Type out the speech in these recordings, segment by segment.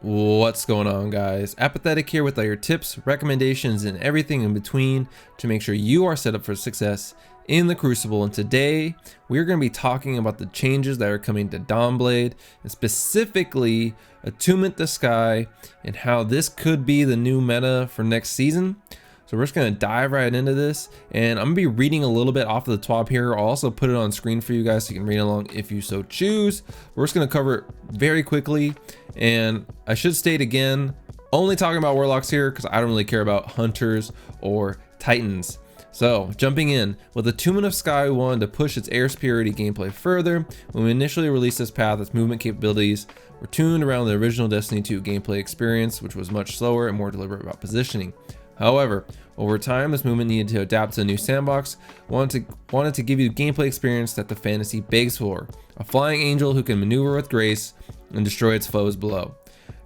What's going on, guys? Apathettic here with all your tips, recommendations, and everything in between to make sure you are set up for success in the Crucible. And today we're going to be talking about the changes that are coming to Dawnblade, and specifically Attunement to Sky, and how this could be the new meta for next season. So we're just going to dive right into this, and I'm going to be reading a little bit off of the TWAB here. I'll also put it on screen for you guys so you can read along if you so choose. We're just going to cover it very quickly, and I should state again, only talking about Warlocks here because I don't really care about Hunters or Titans. So jumping in, with Attunement of Sky, we wanted to push its air superiority gameplay further. When we initially released this path, its movement capabilities were tuned around the original Destiny 2 gameplay experience, which was much slower and more deliberate about positioning. However, over time, this movement needed to adapt to a new sandbox, wanted to give you gameplay experience that the fantasy begs for, a flying angel who can maneuver with grace and destroy its foes below.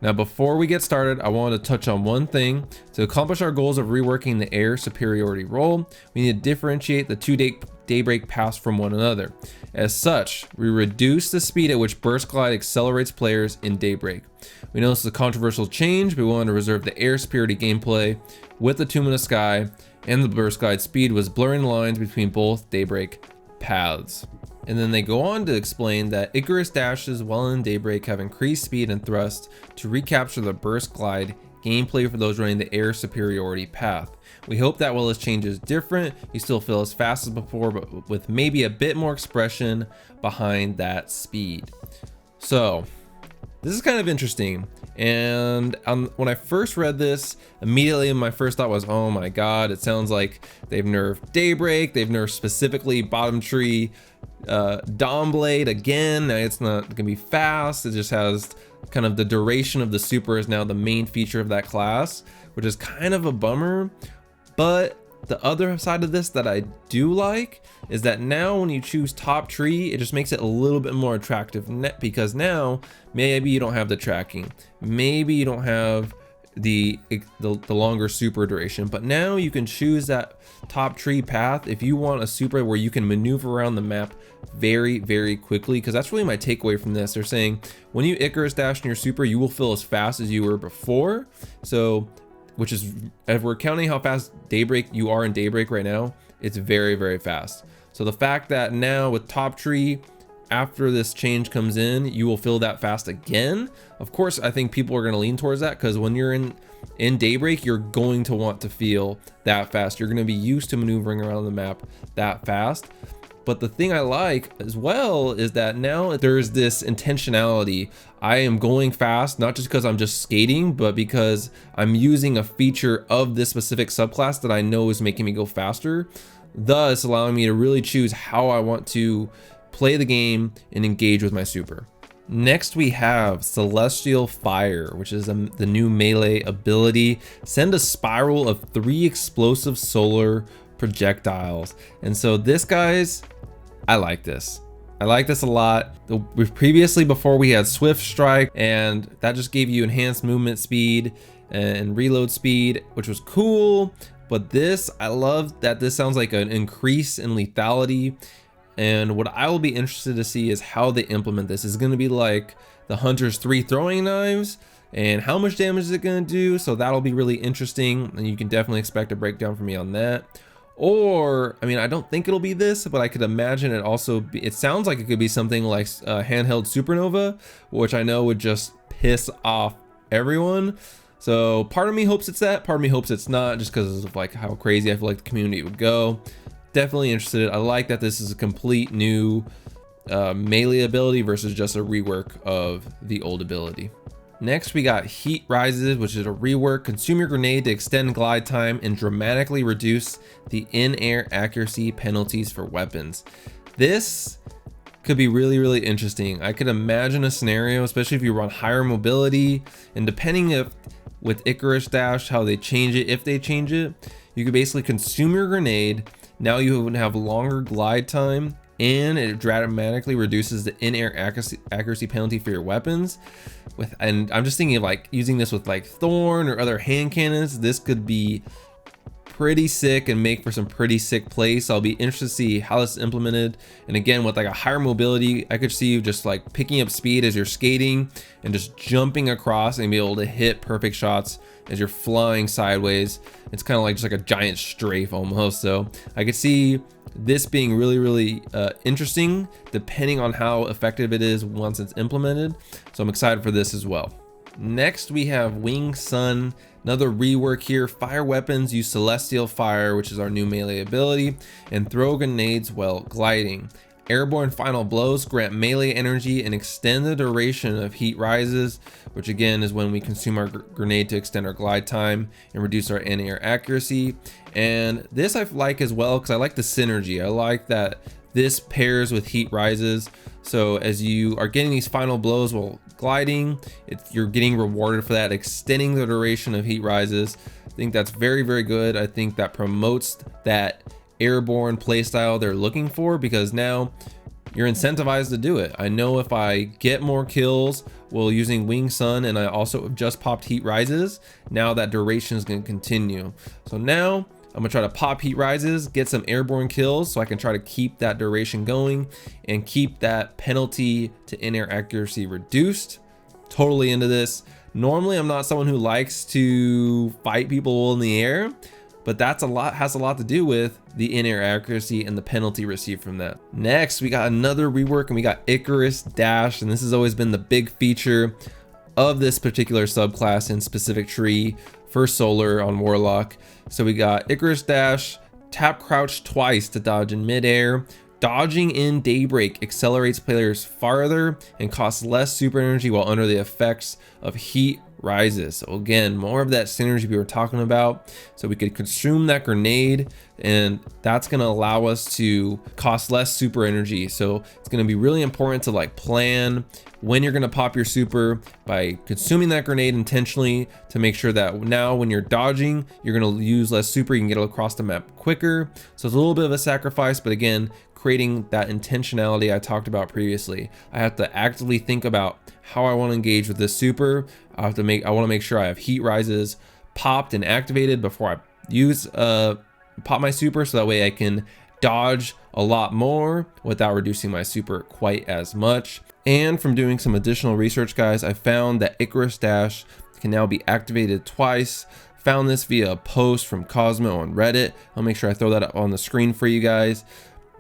Now, before we get started, I wanted to touch on one thing. To accomplish our goals of reworking the air superiority role, we need to differentiate the two Daybreak paths from one another. As such, we reduce the speed at which Burst Glide accelerates players in Daybreak. We know this is a controversial change, but we wanted to reserve the air superiority gameplay with Attunement of Sky, and the Burst Glide speed was blurring the lines between both Daybreak paths. And then they go on to explain that Icarus Dashes while in Daybreak have increased speed and thrust to recapture the Burst Glide gameplay for those running the air superiority path. We hope that while this change is different, you still feel as fast as before, but with maybe a bit more expression behind that speed. So this is kind of interesting. And when I first read this, immediately my first thought was, oh my god, it sounds like they've nerfed Daybreak, they've nerfed specifically bottom tree Dawnblade again. Now it's not gonna be fast, it just has kind of the duration of the super is now the main feature of that class, which is kind of a bummer. But the other side of this that I do like is that now when you choose top tree, it just makes it a little bit more attractive, because now maybe you don't have the tracking, maybe you don't have the longer super duration, but now you can choose that top tree path if you want a super where you can maneuver around the map very quickly. Because that's really my takeaway from this. They're saying when you Icarus Dash in your super, you will feel as fast as you were before. So which is, if we're counting how fast Daybreak you are in Daybreak right now, it's very fast. So the fact that now with top tree, after this change comes in, you will feel that fast again. Of course, I think people are going to lean towards that, because when you're in Daybreak, you're going to want to feel that fast. You're going to be used to maneuvering around the map that fast. But the thing I like as well is that now there's this intentionality. I am going fast, not just because I'm just skating, but because I'm using a feature of this specific subclass that I know is making me go faster, thus allowing me to really choose how I want to play the game and engage with my super. Next we have Celestial Fire, which is the new melee ability. Send a spiral of 3 explosive solar projectiles. And so this, guys, I like this. I like this a lot. Previously, before, we had Swift Strike, and that just gave you enhanced movement speed and reload speed, which was cool. But this, I love that this sounds like an increase in lethality. And what I will be interested to see is how they implement this. Is it going to be like the Hunter's 3 throwing knives? And how much damage is it going to do? So that'll be really interesting. And you can definitely expect a breakdown from me on that. Or, I mean, I don't think it'll be this, but I could imagine it also be, it sounds like it could be something like handheld supernova, which I know would just piss off everyone. So part of me hopes it's that, part of me hopes it's not, just because of like how crazy I feel like the community would go. Definitely interested. I like that this is a complete new melee ability versus just a rework of the old ability. Next we got Heat Rises, which is a rework. Consume your grenade to extend glide time and dramatically reduce the in-air accuracy penalties for weapons. This could be really interesting. I could imagine a scenario, especially if you run higher mobility, and depending if with Icarus Dash how they change it, if they change it, you could basically consume your grenade. Now you would have longer glide time, and it dramatically reduces the in-air accuracy penalty for your weapons. And I'm just thinking of like using this with like Thorn or other hand cannons. This could be pretty sick and make for some pretty sick plays. So I'll be interested to see how this is implemented. And again, with like a higher mobility, I could see you just like picking up speed as you're skating and just jumping across and be able to hit perfect shots as you're flying sideways. It's kind of like just like a giant strafe almost. So I could see this being really interesting depending on how effective it is once it's implemented. So I'm excited for this as well. Next we have Wing Sun, another rework here. Fire weapons use celestial fire, which is our new melee ability, and throw grenades while gliding. Airborne final blows grant melee energy and extend the duration of heat rises, which again is when we consume our grenade to extend our glide time and reduce our in-air accuracy. And this I like as well because I like the synergy. I like that this pairs with heat rises. So as you are getting these final blows while gliding, you're getting rewarded for that, extending the duration of heat rises. I think that's very good. I think that promotes that airborne playstyle they're looking for, because now you're incentivized to do it. I know if I get more kills while using Wing Sun, and I also just popped heat rises, now that duration is going to continue. So now I'm gonna try to pop heat rises, get some airborne kills so I can try to keep that duration going and keep that penalty to in-air accuracy reduced. Totally into this. Normally I'm not someone who likes to fight people in the air, but has a lot to do with the in-air accuracy and the penalty received from that. Next, we got another rework, and we got Icarus Dash, and this has always been the big feature of this particular subclass in specific tree for solar on Warlock. So we got Icarus Dash, tap crouch twice to dodge in midair. Dodging in Daybreak accelerates players farther and costs less super energy while under the effects of heat rises. So again, more of that synergy we were talking about. So we could consume that grenade, and that's going to allow us to cost less super energy. So it's going to be really important to like plan when you're going to pop your super by consuming that grenade intentionally to make sure that now when you're dodging, you're going to use less super, you can get across the map quicker. So it's a little bit of a sacrifice, but again, creating that intentionality I talked about previously. I have to actively think about how I want to engage with this super. I want to make sure I have heat rises popped and activated before I use pop my super, so that way I can dodge a lot more without reducing my super quite as much. And from doing some additional research, guys, I found that Icarus Dash can now be activated twice. Found this via a post from Cosmo on Reddit. I'll make sure I throw that up on the screen for you guys.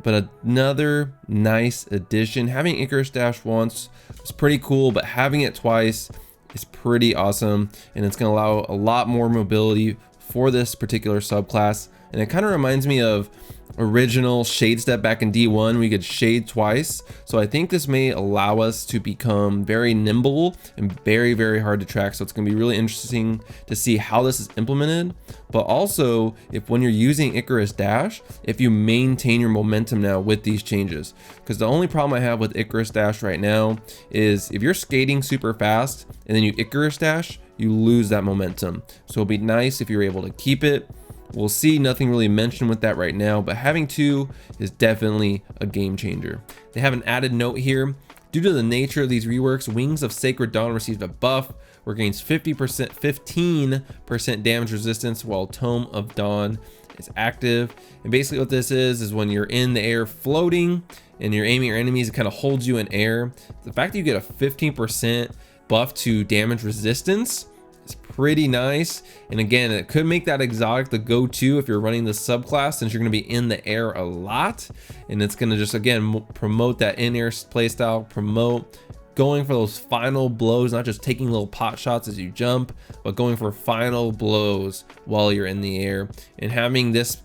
But another nice addition. Having Icarus Dash once is pretty cool, but having it twice is pretty awesome, and it's going to allow a lot more mobility for this particular subclass. And it kind of reminds me of original Shade Step back in D1. We could shade twice, so I think this may allow us to become very nimble and very hard to track. So it's going to be really interesting to see how this is implemented, but also if when you're using Icarus Dash, if you maintain your momentum now with these changes. Because the only problem I have with Icarus Dash right now is if you're skating super fast and then you Icarus Dash, you lose that momentum. So it'll be nice if you're able to keep it. We'll see, nothing really mentioned with that right now, but having two is definitely a game changer. They have an added note here. Due to the nature of these reworks, Wings of Sacred Dawn received a buff where it gains 15% damage resistance while Tome of Dawn is active. And basically what this is when you're in the air floating and you're aiming your enemies, it kind of holds you in air. The fact that you get a 15% buff to damage resistance, it's pretty nice. And again, it could make that exotic the go-to if you're running the subclass, since you're going to be in the air a lot, and it's going to just again promote that in-air playstyle, promote going for those final blows, not just taking little pot shots as you jump, but going for final blows while you're in the air. And having this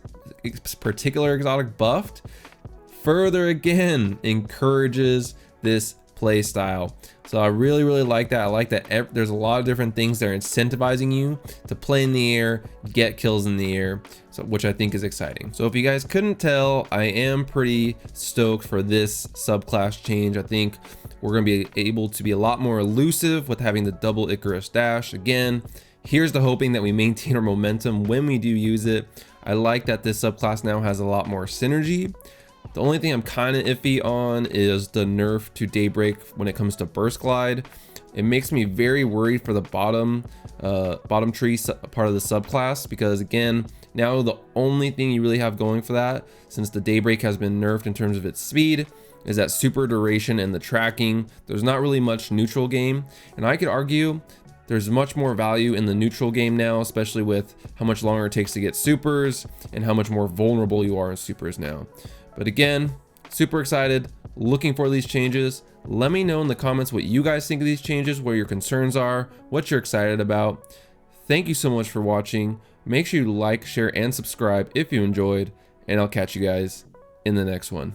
particular exotic buffed further again encourages this play style. So I really like that. I like that there's a lot of different things that are incentivizing you to play in the air, get kills in the air, so which I think is exciting. So if you guys couldn't tell, I am pretty stoked for this subclass change. I think we're going to be able to be a lot more elusive with having the double Icarus Dash. Again, here's the hoping that we maintain our momentum when we do use it. I like that this subclass now has a lot more synergy. The only thing I'm kind of iffy on is the nerf to Daybreak when it comes to burst glide, It makes me very worried for the bottom tree part of the subclass, because again, now the only thing you really have going for that, since the Daybreak has been nerfed in terms of its speed, is that super duration and the tracking. There's not really much neutral game, and I could argue there's much more value in the neutral game now, especially with how much longer it takes to get supers and how much more vulnerable you are in supers now. But again, super excited, looking for these changes. Let me know in the comments what you guys think of these changes, what your concerns are, what you're excited about. Thank you so much for watching. Make sure you like, share, and subscribe if you enjoyed, and I'll catch you guys in the next one.